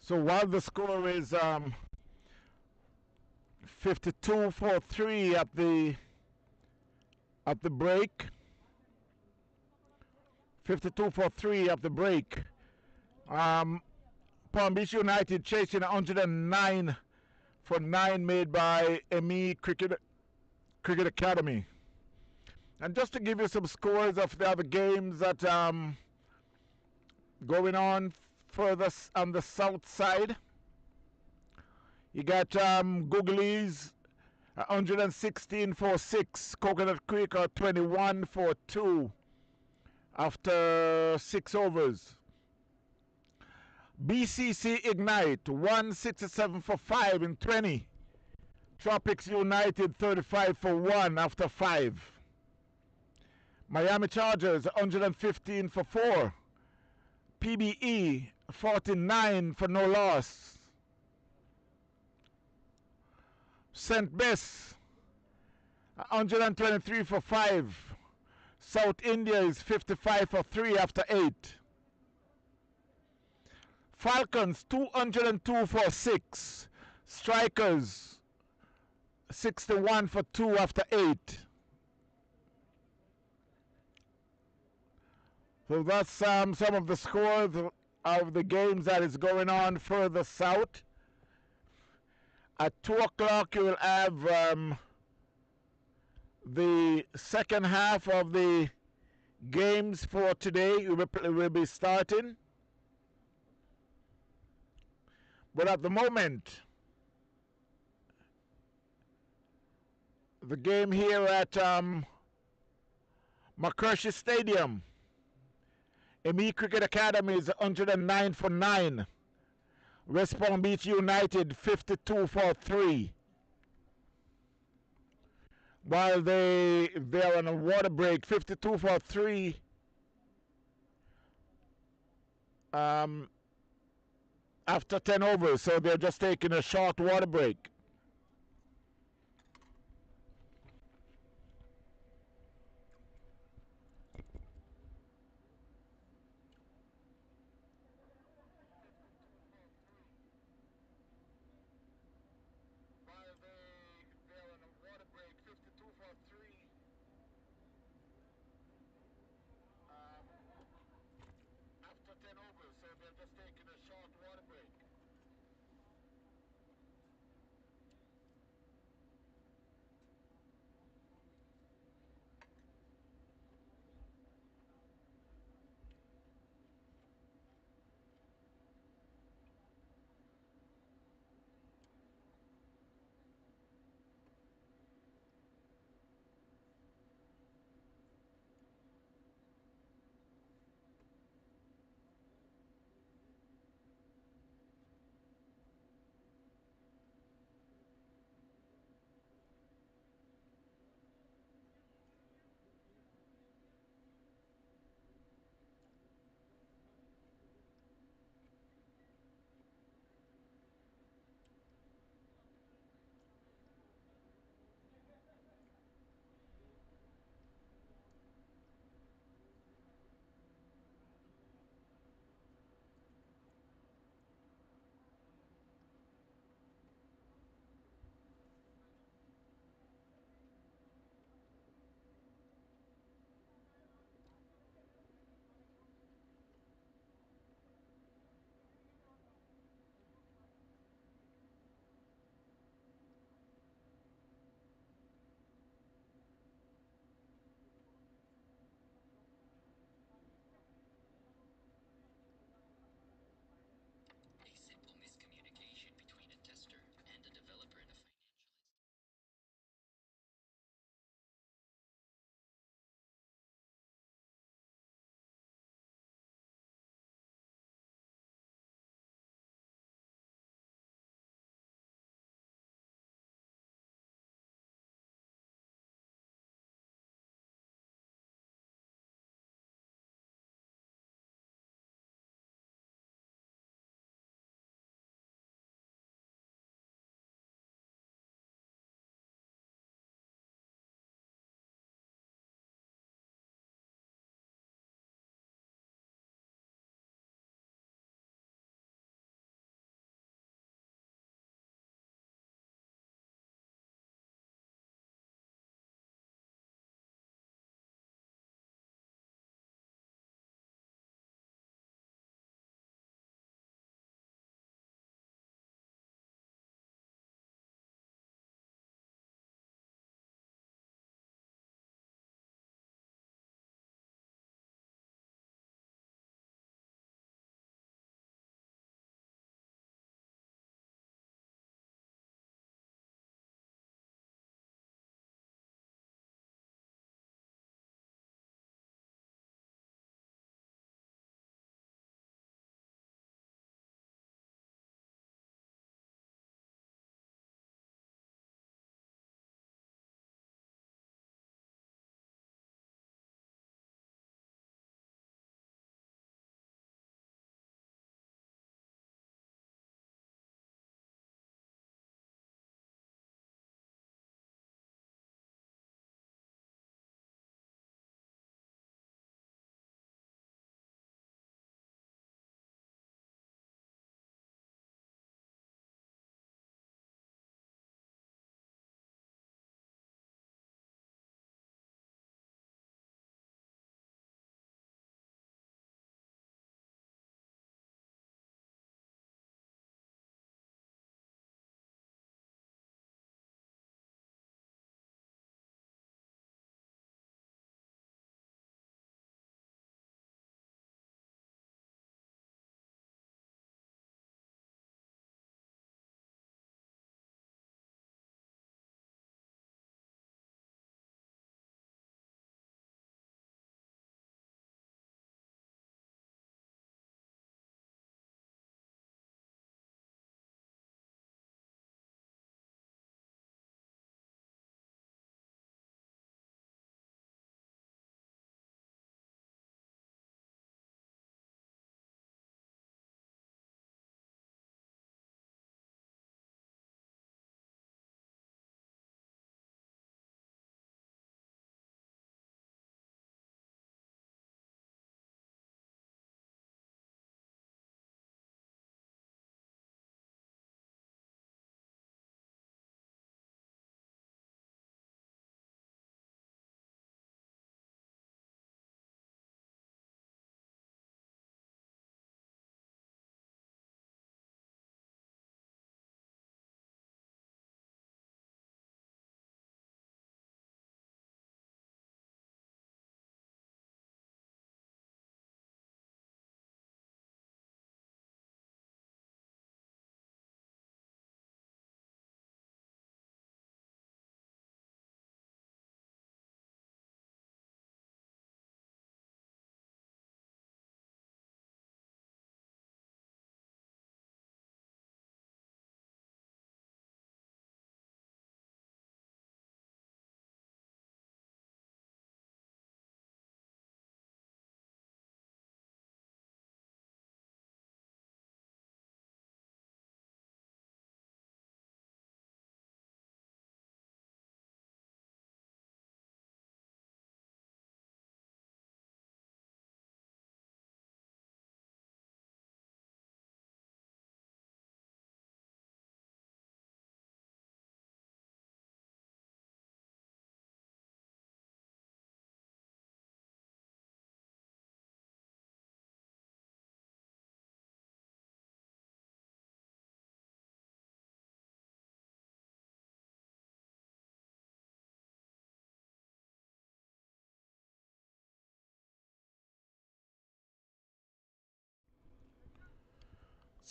So while the score is 52-3 at the break, 52-3 at the break. Palm Beach United chasing 109 for 9 made by ME Cricket Academy. And just to give you some scores of the other games that going on further on the south side, you got Googlies 116 for 6, Coconut Creek 21 for 2 after 6 overs. BCC Ignite 167 for 5 in 20. Tropics United 35 for 1 after 5. Miami Chargers 115 for 4. PBE 49 for no loss. St. Bess 123 for 5. South India is 55 for 3 after 8. Falcons 202 for 6. Strikers 61 for 2 after 8. So that's some of the scores of the games that is going on further south. At 2 o'clock you will have the second half of the games for today. Will be starting. But at the moment, the game here at McCurshey Stadium, ME Cricket Academy is 109 for 9. West Palm Beach United 52 for 3. While they're on a water break, 52 for 3. After 10 overs, so they're just taking a short water break. While they're on a water break, 52 for 3. After 10 overs, so they're just taking a short water break.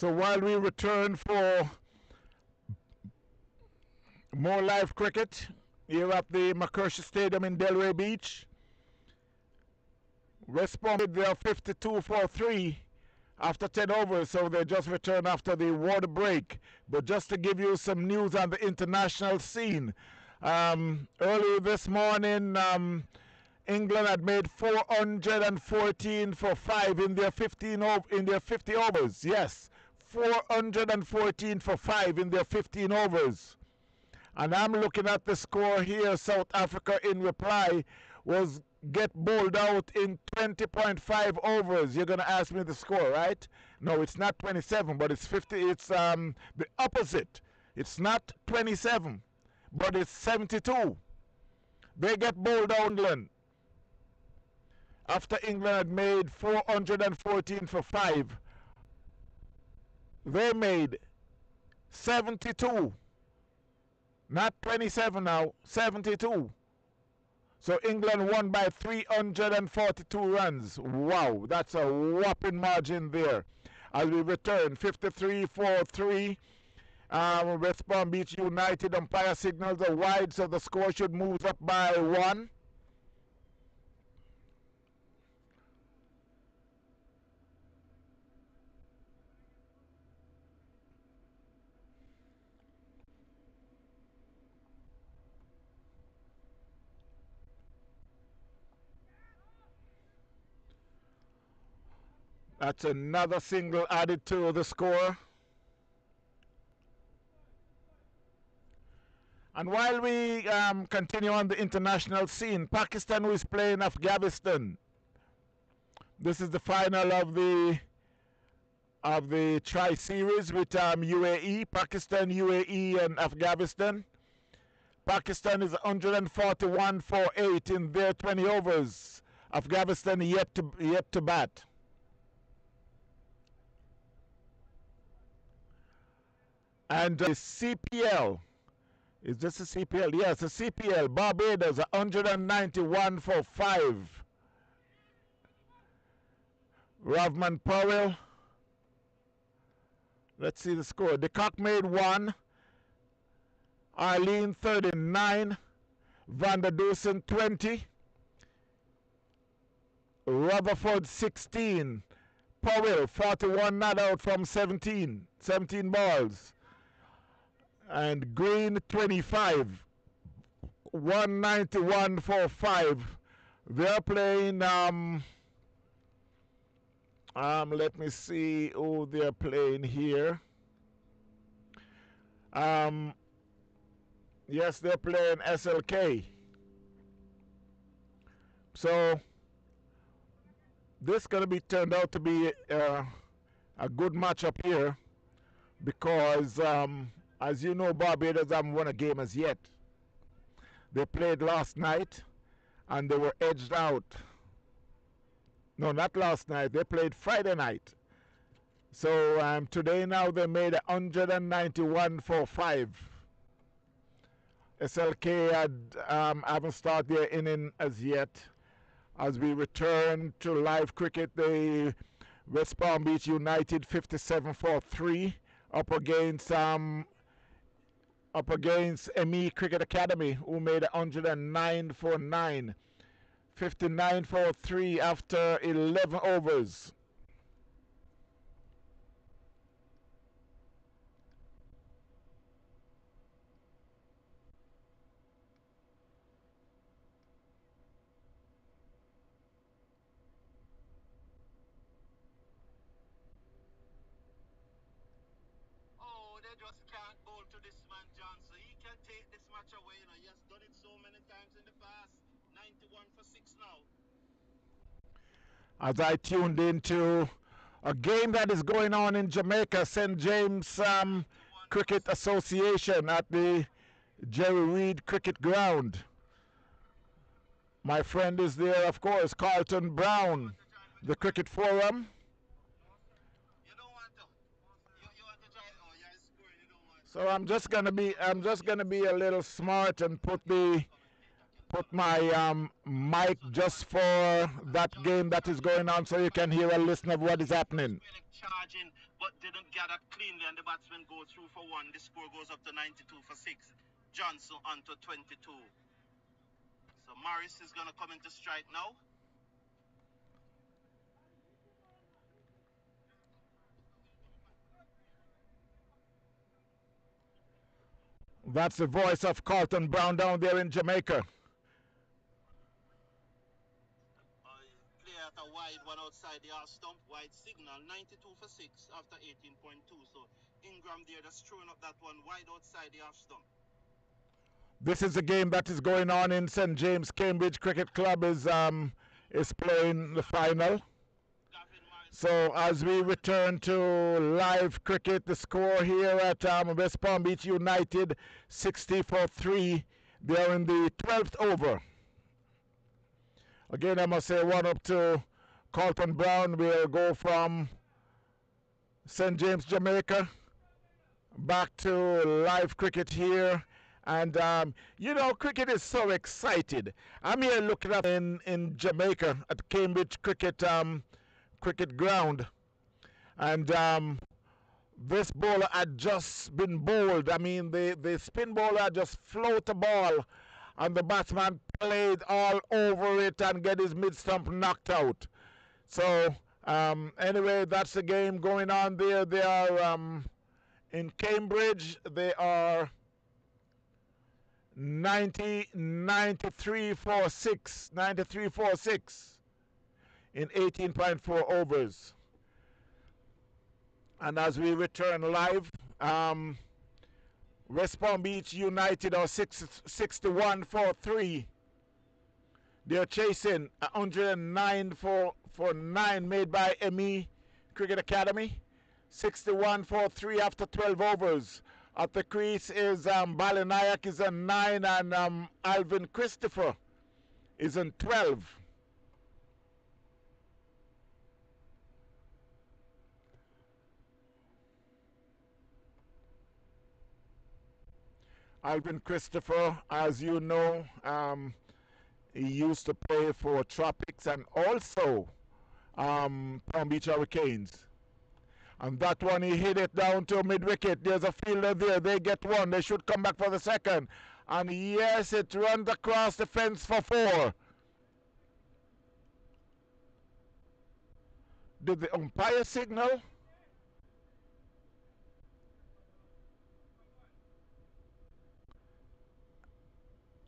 So while we return for more live cricket here at the McCurshey Stadium in Delray Beach, responded their 52 for 3 after 10 overs, so they just returned after the water break. But just to give you some news on the international scene, early this morning, England had made 414 for 5 in their 50 overs. Yes, 414 for 5 in their 15 overs. And I'm looking at the score here. South Africa, in reply, was get bowled out in 20.5 overs. You're going to ask me the score, right? No, it's not 27, but it's 50. It's the opposite. It's not 27, but it's 72. They get bowled out, England. After England had made 414 for 5, they made 72. Not 27 now, 72. So England won by 342 runs. Wow, that's a whopping margin there. As we return, 53 for 3. West Palm Beach United umpire signals a wide, so the score should move up by 1. That's another single added to the score. And while we continue on the international scene, Pakistan, who is playing Afghanistan. This is the final of the tri-series with UAE, Pakistan, UAE, and Afghanistan. Pakistan is 141 for 8 in their 20 overs. Afghanistan yet to bat. And the Sfpl, is this a Sfpl? Yes, a Sfpl. Barbados 191 for 5. Rovman Powell. Let's see the score. De Kock made 1. Arlene 39. Van der Dusen 20. Rutherford 16. Powell 41 not out from 17 balls. And Green 25. 191 for 5. They're playing let me see who they're playing here. Yes, they're playing SLK. So this gonna be turned out to be a good matchup here, because as you know, Barbados haven't won a game as yet. They played last night and they were edged out. No, not last night. They played Friday night. So today now they made 191 for 5. SLK haven't started their inning as yet. As we return to live cricket, the West Palm Beach United 57 for 3 up against ME Cricket Academy, who made 109 for 9. 59 for 3 after 11 overs. Oh, they just can't bowl to this man, Johnson. He can take this match away. You know, he has done it so many times in the past. 91 for 6 now. As I tuned into a game that is going on in Jamaica, St. James Cricket Association at the Jerry Reed Cricket Ground. My friend is there, of course, Carlton Brown, the Cricket Forum. You don't want to. You want to try. Oh, yeah, it's scoring. You don't want to. So I'm just gonna be a little smart and put my mic just for that game that is going on, so you can hear a listen of what is happening. Charging, but didn't gather cleanly, and the batsman go through for one. The score goes up to 92 for 6. Johnson onto 22. So Morris is going to come into strike now. That's the voice of Carlton Brown down there in Jamaica. Play at a wide one outside the half stump. Wide signal. 92 for 6 after 18.2. So Ingram there just throwing up that one wide outside the half stump. This is a game that is going on in St. James. Cambridge Cricket Club is playing the final. So as we return to live cricket, the score here at West Palm Beach United, 60-3. They are in the 12th over. Again, I must say one up to Carlton Brown. We'll go from St. James, Jamaica, back to live cricket here. And, you know, cricket is so excited. I'm here looking up in Jamaica at Cambridge cricket ground. And this bowler had just been bowled. I mean, the spin bowler had just float the ball, and the batsman played all over it and get his mid-stump knocked out. So, anyway, that's the game going on there. They are in Cambridge. They are 93 for 6 in 18.4 overs. And as we return live, West Palm Beach United are 61-3. They're chasing 109 for 9 made by ME Cricket Academy. 61-3 after 12 overs. At the crease is Balinayak is on 9, and Alvin Christopher is on 12. Alvin Christopher, as you know, he used to play for Tropics and also Palm Beach Hurricanes. And that one, he hit it down to mid-wicket. There's a fielder there. They get one. They should come back for the second. And yes, it runs across the fence for 4. Did the umpire signal?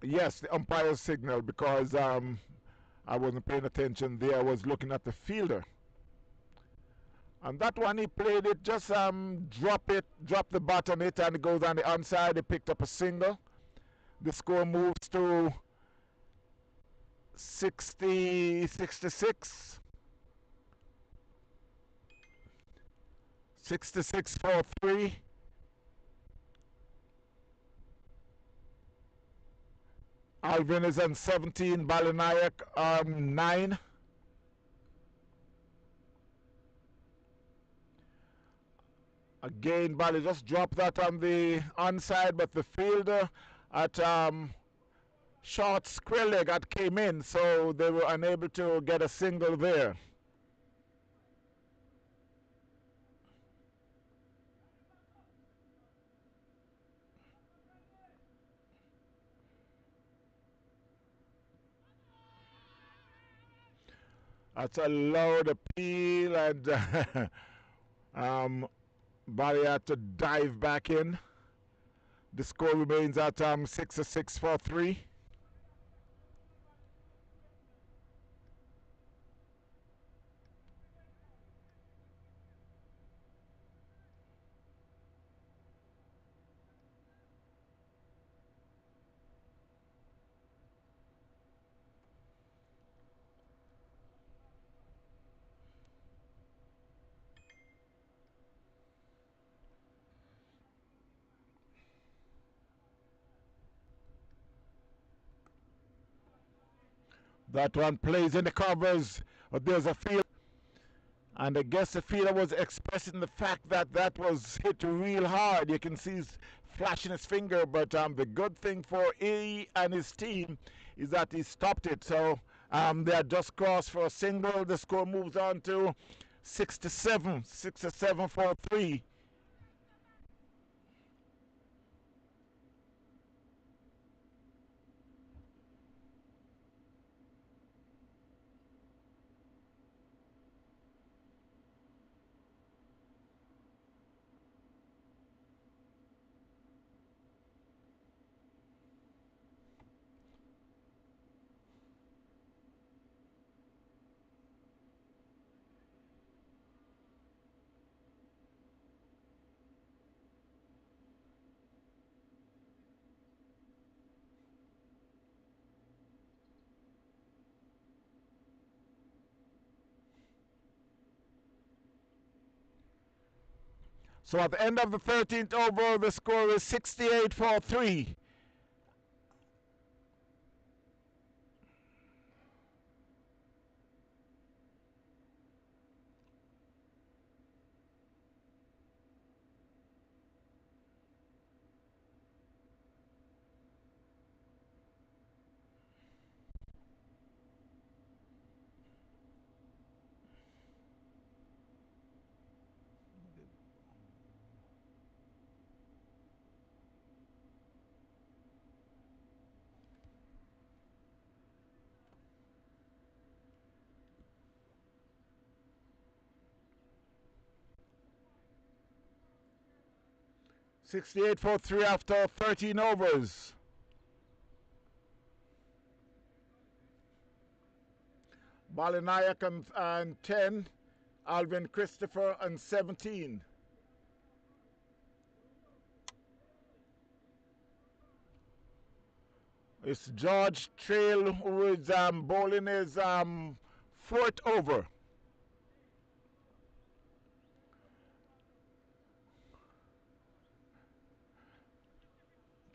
Yes, the umpire signal, because I wasn't paying attention there. I was looking at the fielder. And that one, he played it, just drop the bat on it, and it goes on the onside. He picked up a single. The score moves to 66. 66-3. Alvin is on 17, Balinayak 9. Again, Bali just dropped that on the onside, but the fielder at short square leg came in, so they were unable to get a single there. That's a loud appeal, and Bali had to dive back in. The score remains at 6-6-4-3. That one plays in the covers, but there's a field. And I guess the fielder was expressing the fact that that was hit real hard. You can see he's flashing his finger, but the good thing for E and his team is that he stopped it. So they had just crossed for a single. The score moves on to 67 for 3. So at the end of the 13th over, the score is 68 for 3. $68 for 3 after 13 overs. Balinayak and 10. Alvin Christopher and 17. It's George Trail who is bowling his fourth over.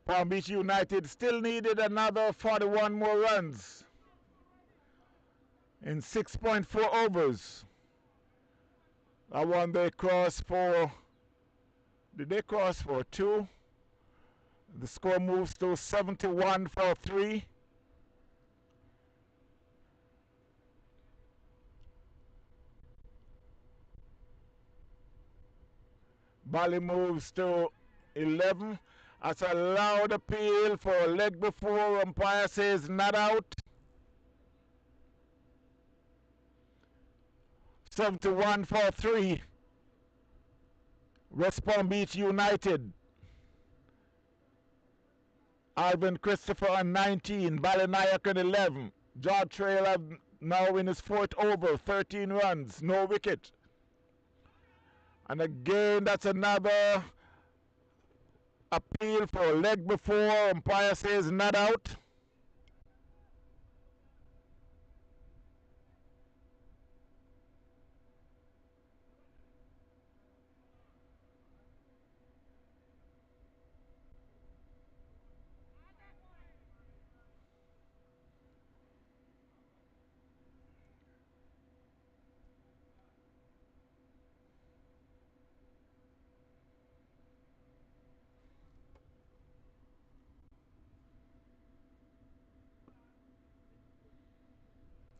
Palm Beach United still needed another 41 more runs in 6.4 overs. That one they crossed for. Did they cross for 2? The score moves to 71 for 3. Bally moves to 11. That's a loud appeal for a leg before. Umpire says not out. 71 for 3. West Palm Beach United. Alvin Christopher on 19. Balinayak on 11. George Trail now in his fourth over. 13 runs. No wicket. And again, that's another appeal for a leg before. Umpire says not out.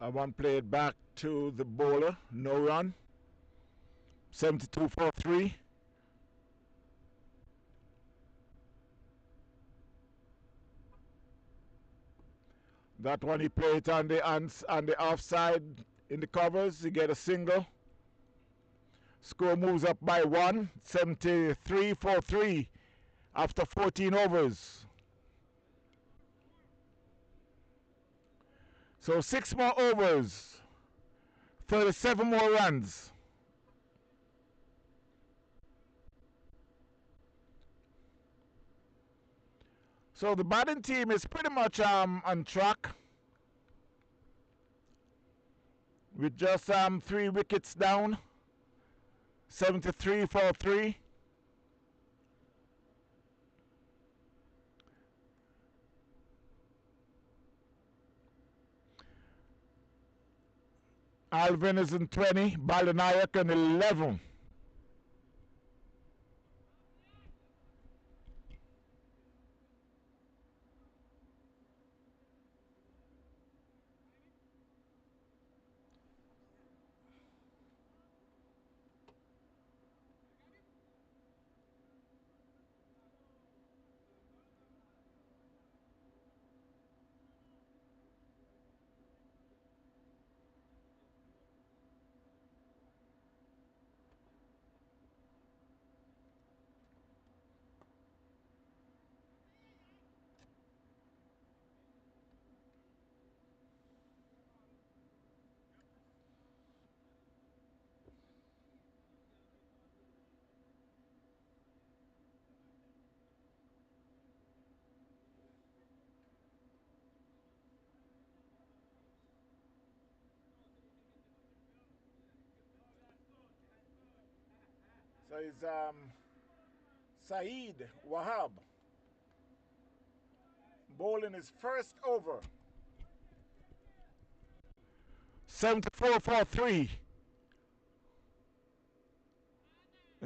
I want to play it back to the bowler. No run. 72 for 3. That one he played on the offside in the covers. He get a single. Score moves up by 1. 73 for 3 after 14 overs. So 6 more overs. 37 more runs. So the batting team is pretty much on track. With just 3 wickets down. 73 for 3. Alvin is in 20. Balinayak in 11. So it's Saeed Wahab bowling his first over. 74 for 3.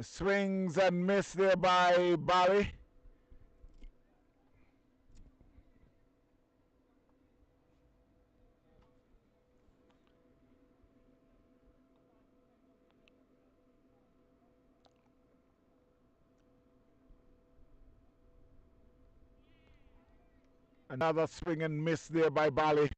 Swings and miss there by Barry. Another swing and miss there by Bali.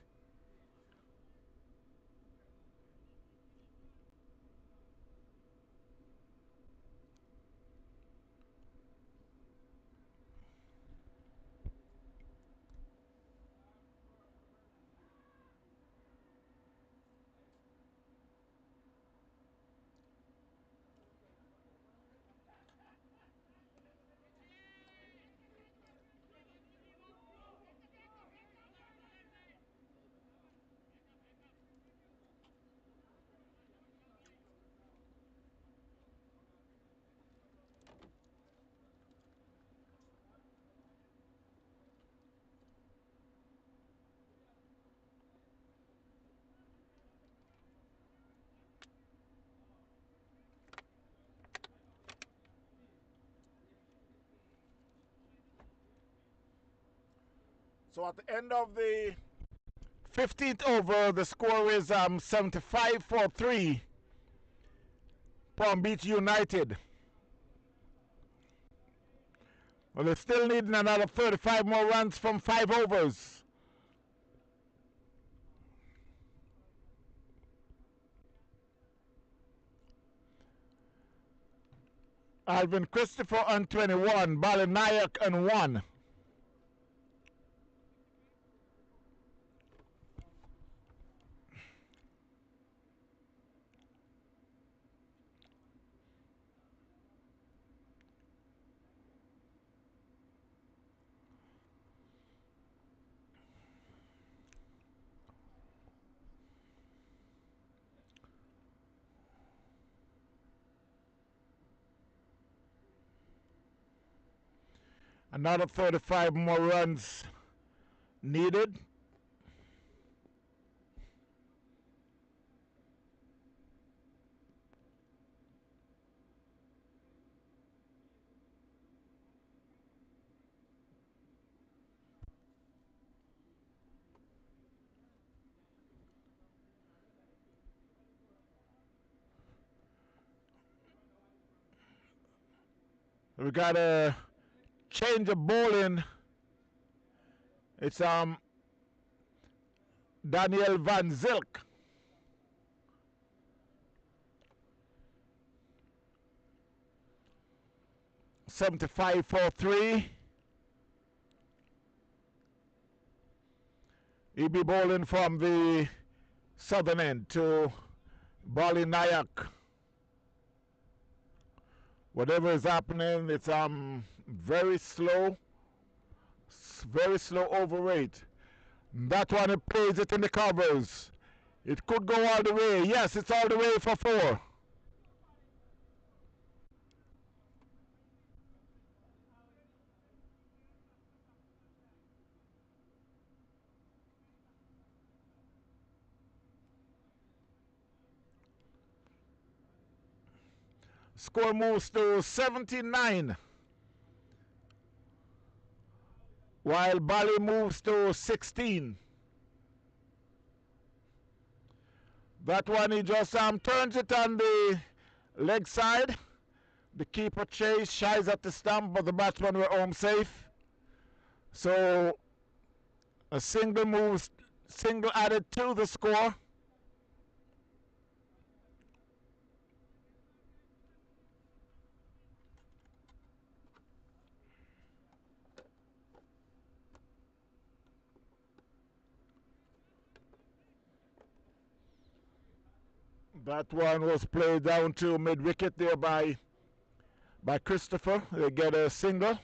So at the end of the 15th over, the score is 75 for 3. Palm Beach United. Well, they're still needing another 35 more runs from 5 overs. Alvin Christopher on 21, Balinayak on 1. Another 35 more runs needed. We got a change of bowling. It's Daniel Van Zilk. $75 for 3. He'll be bowling from the southern end to Bali Nayak. Whatever is happening, it's very slow over rate. That one, it plays it in the covers. It could go all the way. Yes, it's all the way for 4. Score moves to 79, while Bali moves to 16. That one, he just turns it on the leg side. The keeper chase, shies at the stump, but the batsman were home safe. So a single added to the score. That one was played down to mid wicket there by Christopher. They get a single.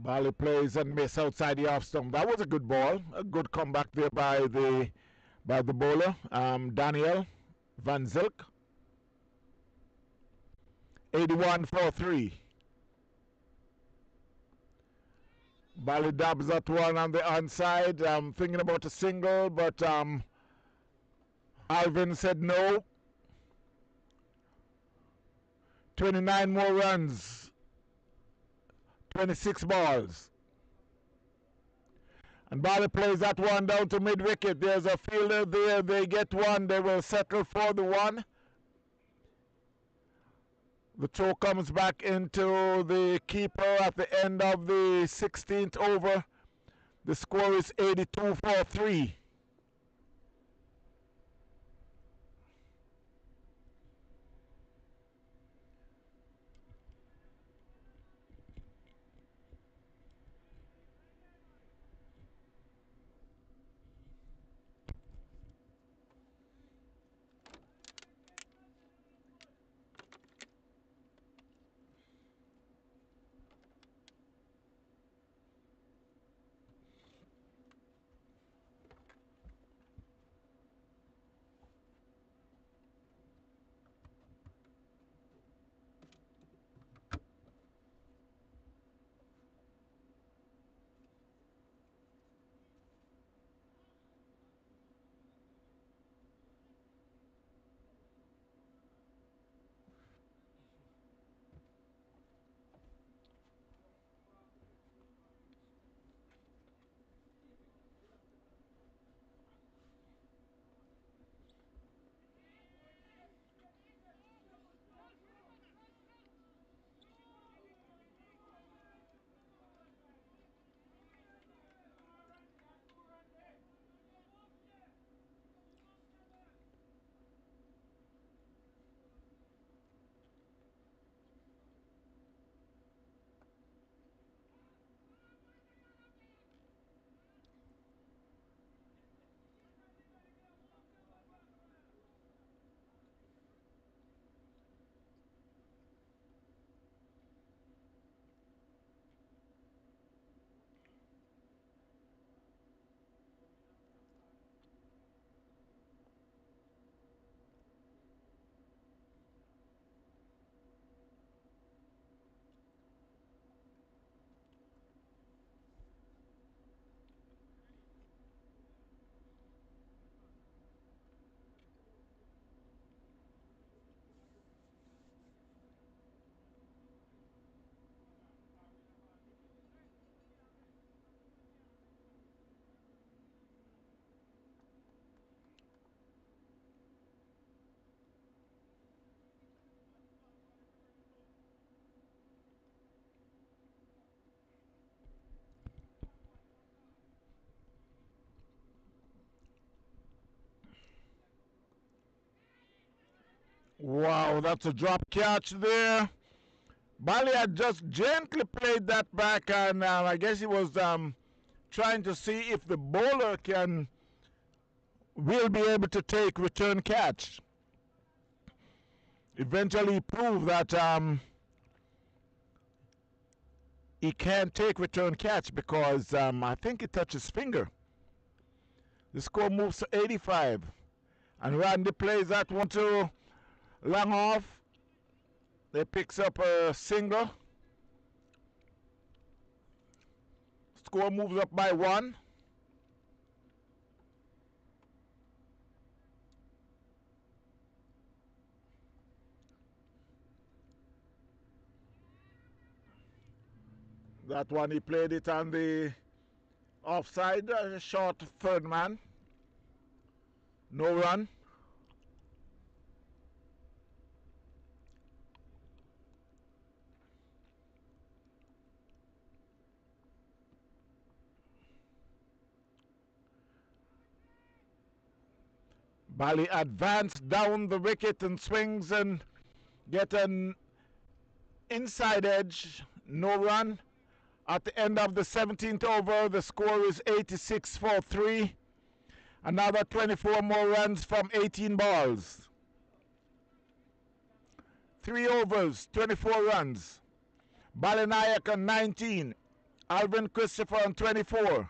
Bali plays and miss outside the off stump. That was a good ball. A good comeback there by the bowler, Daniel Van Zilk. 81 for 3. Bali dabs that one on the onside. Thinking about a single, but Alvin said no. 29 more runs. 26 balls. And Bali plays that one down to mid-wicket. There's a fielder there. They get one. They will settle for the one. The throw comes back into the keeper at the end of the 16th over. The score is 82 for 3. Wow, that's a drop catch there. Bali had just gently played that back, and I guess he was trying to see if the bowler will be able to take return catch. Eventually, he proved that he can't take return catch because I think it touched his finger. The score moves to 85, and Randy plays that one to long off. They picks up a single. Score moves up by 1. That one he played it on the offside, short third man. No run. Bali advanced down the wicket and swings and get an inside edge. No run. At the end of the 17th over, the score is 86 for 3. Another 24 more runs from 18 balls. 3 overs, 24 runs. Balinayak on 19. Alvin Christopher on 24.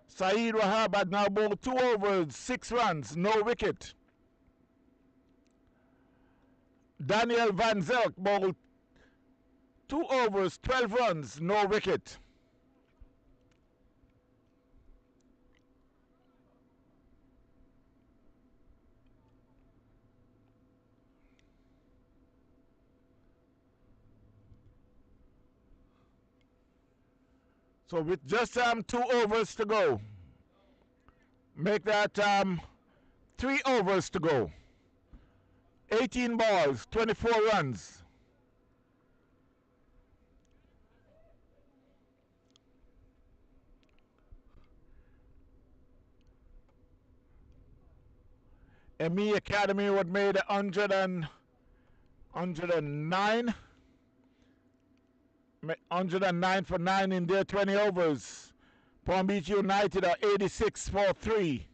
Saeed Wahab had now bowled 2 overs, 6 runs, no wicket. Daniel Van Zelk bowled 2 overs, 12 runs, no wicket. So with just 2 overs to go, make that 3 overs to go. 18 balls, 24 runs. ME Academy would made 109. 109 for 9 in their 20 overs. Palm Beach United are 86 for 3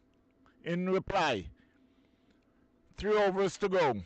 in reply. 3 overs to go.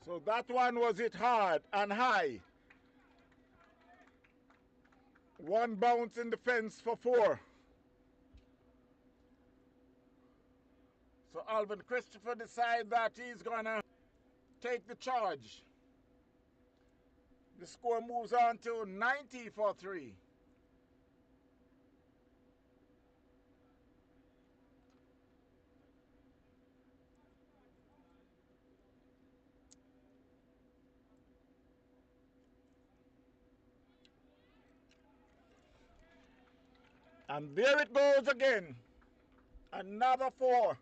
So that one was hit hard and high. 1 bounce in the fence for 4. So Alvin Christopher decides that he's going to take the charge. The score moves on to 90 for 3. And there it goes again. Another 4.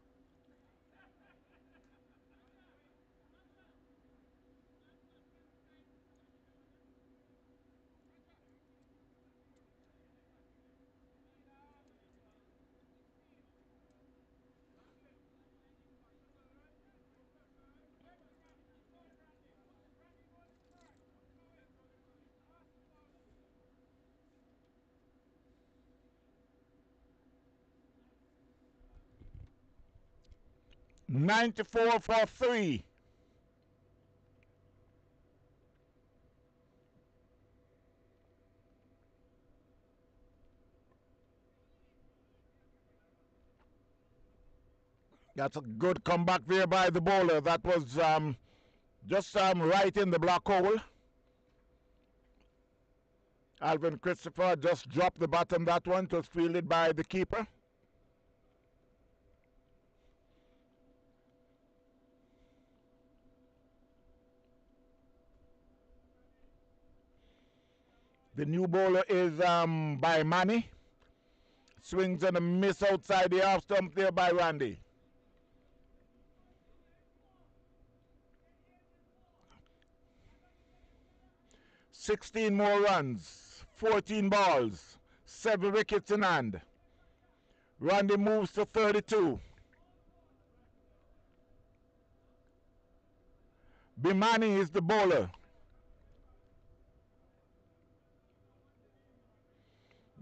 $94 for 3. That's a good comeback there by the bowler. That was just right in the black hole. Alvin Christopher just dropped the bottom. That one. It was fielded by the keeper. The new bowler is by Manny. Swings and a miss outside the half stump there by Randy. 16 more runs, 14 balls, 7 wickets in hand. Randy moves to 32. Bimani is the bowler.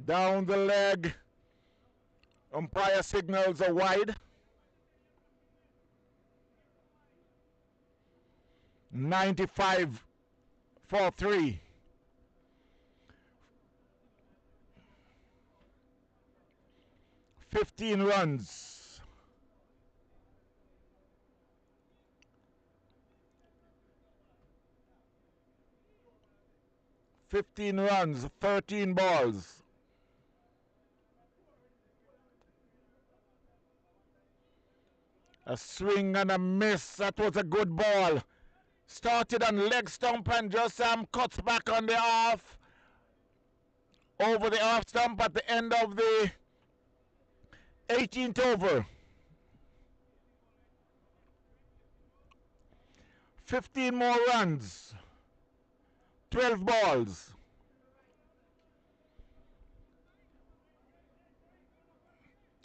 Down the leg. Umpire signals a wide. 95 for 3. 15 runs. 15 runs, 13 balls. A swing and a miss. That was a good ball. Started on leg stump and just cuts back on the off. Over the off stump at the end of the 18th over. 15 more runs. 12 balls.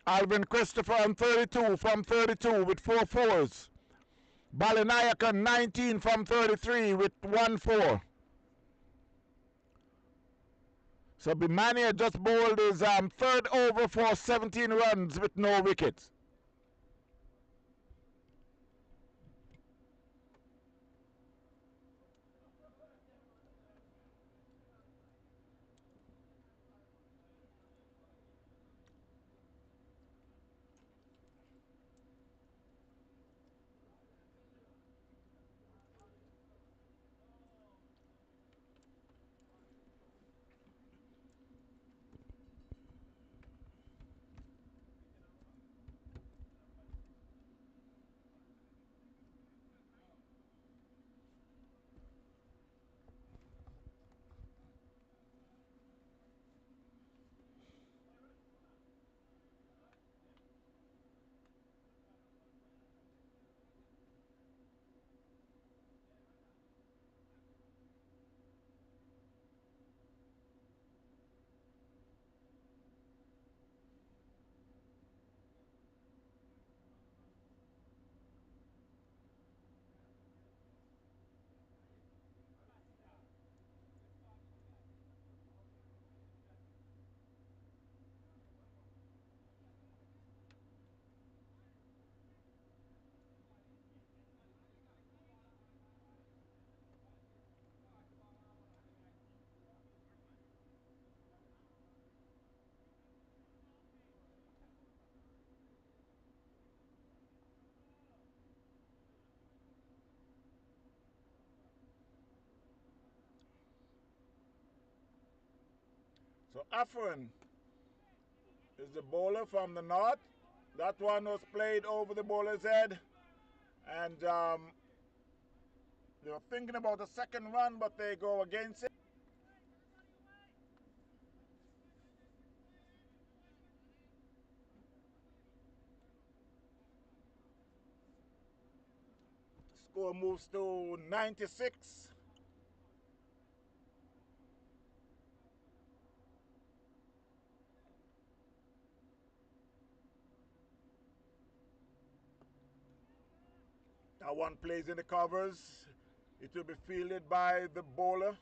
Alvin Christopher on 32 from 32 with 4 fours. Balinayak 19 from 33 with 1 4. So Bimania just bowled his third over for 17 runs with no wickets. So Afrin is the bowler from the north. That one was played over the bowler's head. And they were thinking about a second run, but they go against it. Score moves to 96. That one plays in the covers. It will be fielded by the bowler.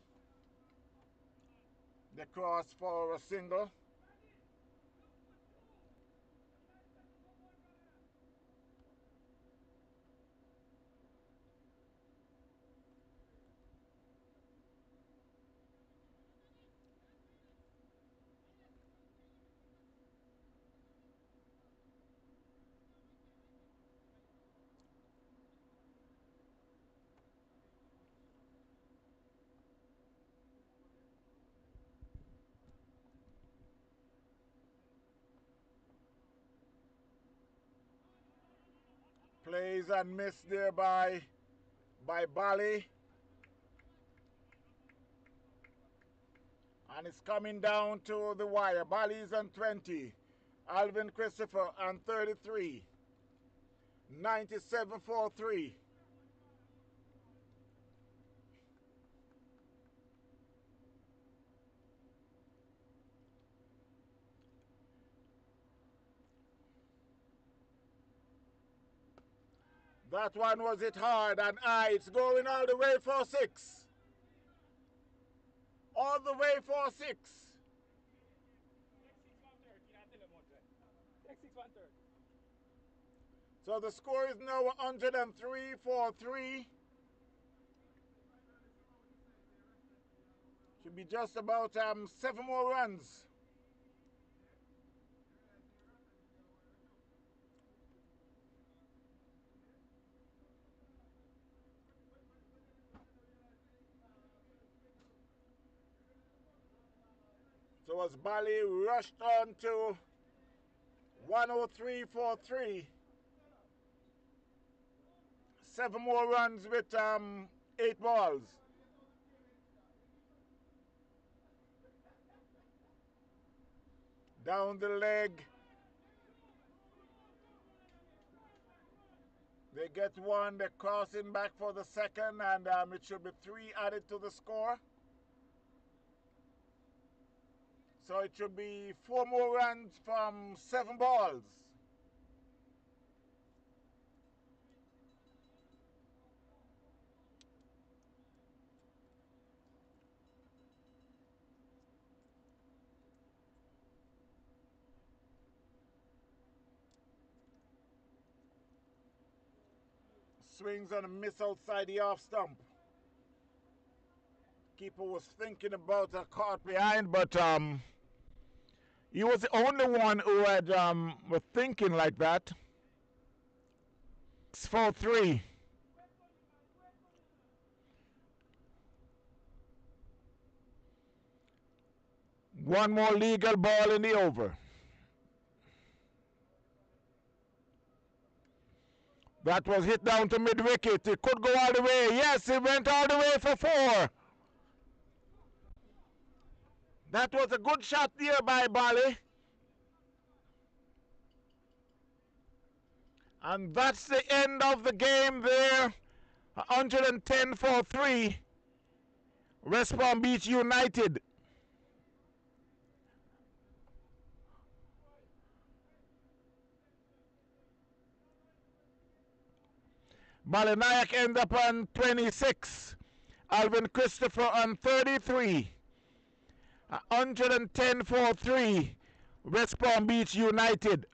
The cross for a single. Plays and miss there by Bali. And it's coming down to the wire. Bali's on 20. Alvin Christopher on 33. 97 for 3. That one was hit hard and high. It's going all the way for 6. All the way for 6. So the score is now 103 for 3. Should be just about 7 more runs. So as Bali rushed on to 103 for 3. 7 more runs with 8 balls. Down the leg. They get one, they're crossing back for the second, and it should be 3 added to the score. So it should be 4 more runs from 7 balls. Swings and a miss outside the off stump. Keeper was thinking about a caught behind, but he was the only one who had was thinking like that. 4-3. One more legal ball in the over. That was hit down to mid-wicket. It could go all the way. Yes, it went all the way for 4. That was a good shot there by Bali. And that's the end of the game there. 110 for 3. West Palm Beach United. Balinayak end up on 26. Alvin Christopher on 33. 110 for 3. West Palm Beach United.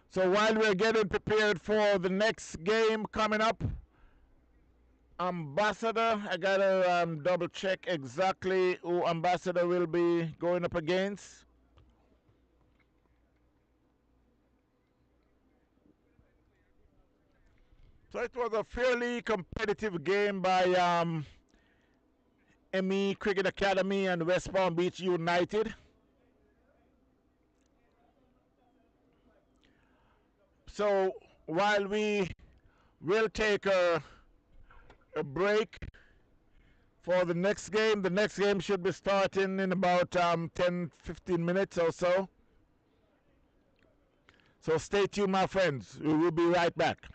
So while we're getting prepared for the next game coming up, Ambassador, I gotta double check exactly who Ambassador will be going up against. So it was a fairly competitive game by ME Cricket Academy and West Palm Beach United. So while we will take a break for the next game should be starting in about 10-15 minutes or so. So stay tuned, my friends. We will be right back.